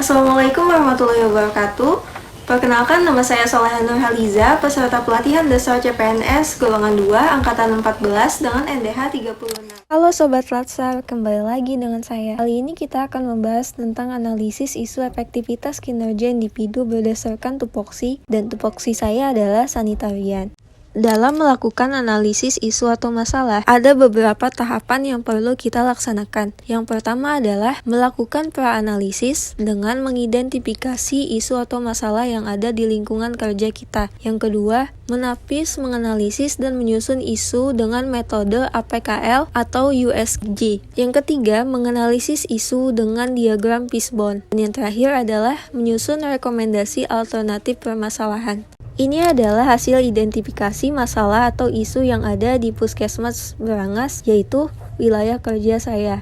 Assalamualaikum warahmatullahi wabarakatuh. Perkenalkan, nama saya Soleha Nurhaliza, peserta pelatihan dasar CPNS golongan 2 angkatan 14 dengan NDH 36. Halo Sobat Latsar, kembali lagi dengan saya. Kali ini kita akan membahas tentang analisis isu efektivitas kinerja individu berdasarkan tupoksi, dan tupoksi saya adalah sanitarian. Dalam melakukan analisis isu atau masalah, ada beberapa tahapan yang perlu kita laksanakan. Yang pertama adalah melakukan pra-analisis dengan mengidentifikasi isu atau masalah yang ada di lingkungan kerja kita. Yang kedua, menapis, menganalisis, dan menyusun isu dengan metode APKL atau USG. Yang ketiga, menganalisis isu dengan diagram fishbone. Dan yang terakhir adalah menyusun rekomendasi alternatif permasalahan. Ini adalah hasil identifikasi masalah atau isu yang ada di Puskesmas Berangas, yaitu wilayah kerja saya.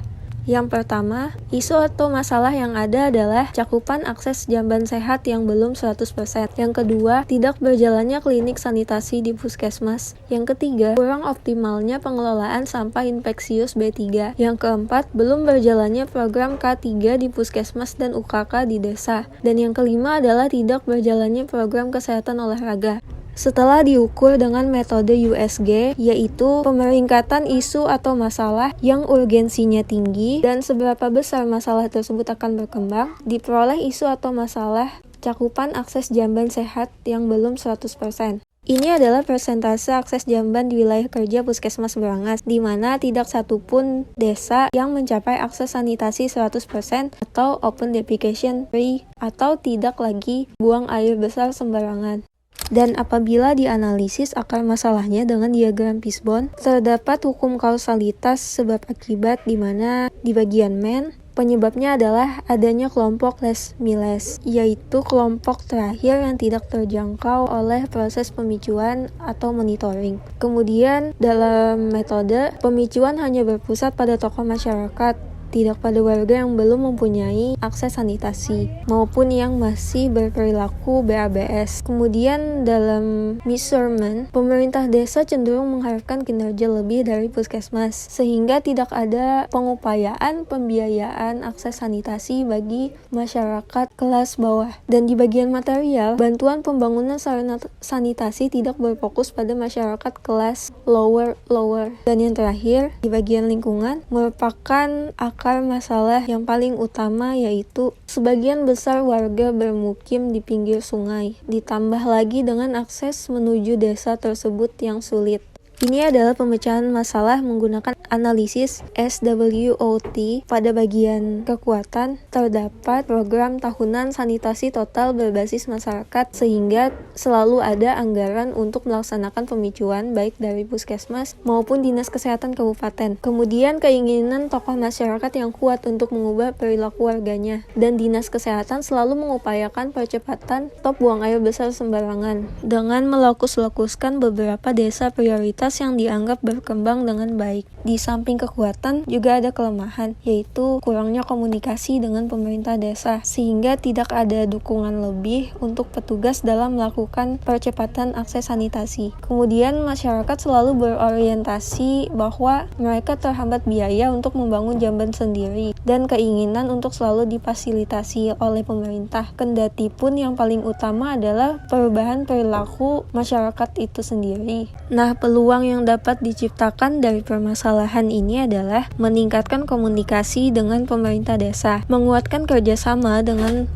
Yang pertama, isu atau masalah yang ada adalah cakupan akses jamban sehat yang belum 100%. Yang kedua, tidak berjalannya klinik sanitasi di puskesmas. Yang ketiga, kurang optimalnya pengelolaan sampah infeksius B3. Yang keempat, belum berjalannya program K3 di puskesmas dan UKK di desa. Dan yang kelima adalah tidak berjalannya program kesehatan olahraga. Setelah diukur dengan metode USG, yaitu pemeringkatan isu atau masalah yang urgensinya tinggi dan seberapa besar masalah tersebut akan berkembang, diperoleh isu atau masalah cakupan akses jamban sehat yang belum 100%. Ini adalah persentase akses jamban di wilayah kerja Puskesmas Berangas, di mana tidak satupun desa yang mencapai akses sanitasi 100% atau open defecation free, atau tidak lagi buang air besar sembarangan. Dan apabila dianalisis akar masalahnya dengan diagram fishbone, terdapat hukum kausalitas sebab akibat di mana di bagian men, penyebabnya adalah adanya kelompok les miles, yaitu kelompok terakhir yang tidak terjangkau oleh proses pemicuan atau monitoring. Kemudian dalam metode, pemicuan hanya berpusat pada tokoh masyarakat, tidak pada warga yang belum mempunyai akses sanitasi maupun yang masih berperilaku BABS. Kemudian dalam measurement, pemerintah desa cenderung mengharapkan kinerja lebih dari puskesmas, sehingga tidak ada pengupayaan pembiayaan akses sanitasi bagi masyarakat kelas bawah. Dan di bagian material, bantuan pembangunan sarana sanitasi tidak berfokus pada masyarakat kelas lower. Dan yang terakhir, di bagian lingkungan, merupakan akar masalah yang paling utama, yaitu sebagian besar warga bermukim di pinggir sungai, ditambah lagi dengan akses menuju desa tersebut yang sulit. Ini adalah pemecahan masalah menggunakan analisis SWOT. Pada bagian kekuatan, terdapat program tahunan sanitasi total berbasis masyarakat, sehingga selalu ada anggaran untuk melaksanakan pemicuan baik dari puskesmas maupun dinas kesehatan kabupaten. Kemudian keinginan tokoh masyarakat yang kuat untuk mengubah perilaku warganya, dan dinas kesehatan selalu mengupayakan percepatan stop buang air besar sembarangan dengan melokus-lokuskan beberapa desa prioritas yang dianggap berkembang dengan baik. Di samping kekuatan, juga ada kelemahan, yaitu kurangnya komunikasi dengan pemerintah desa, sehingga tidak ada dukungan lebih untuk petugas dalam melakukan percepatan akses sanitasi. Kemudian masyarakat selalu berorientasi bahwa mereka terhambat biaya untuk membangun jamban sendiri, dan keinginan untuk selalu difasilitasi oleh pemerintah. Kendati pun yang paling utama adalah perubahan perilaku masyarakat itu sendiri. Nah, peluang yang dapat diciptakan dari permasalahan ini adalah meningkatkan komunikasi dengan pemerintah desa, menguatkan kerjasama dengan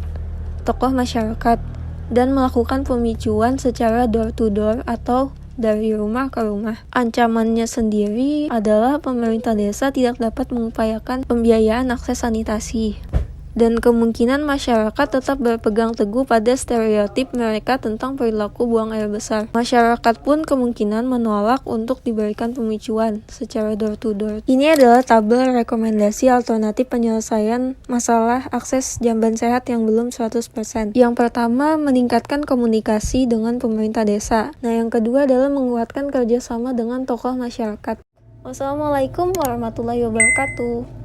tokoh masyarakat, dan melakukan pemicuan secara door to door atau dari rumah ke rumah. Ancamannya sendiri adalah pemerintah desa tidak dapat mengupayakan pembiayaan akses sanitasi, dan kemungkinan masyarakat tetap berpegang teguh pada stereotip mereka tentang perilaku buang air besar. Masyarakat pun kemungkinan menolak untuk diberikan pemicuan secara door to door. Ini adalah tabel rekomendasi alternatif penyelesaian masalah akses jamban sehat yang belum 100%. Yang pertama, meningkatkan komunikasi dengan pemerintah desa. Nah, yang kedua adalah menguatkan kerjasama dengan tokoh masyarakat. Wassalamualaikum warahmatullahi wabarakatuh.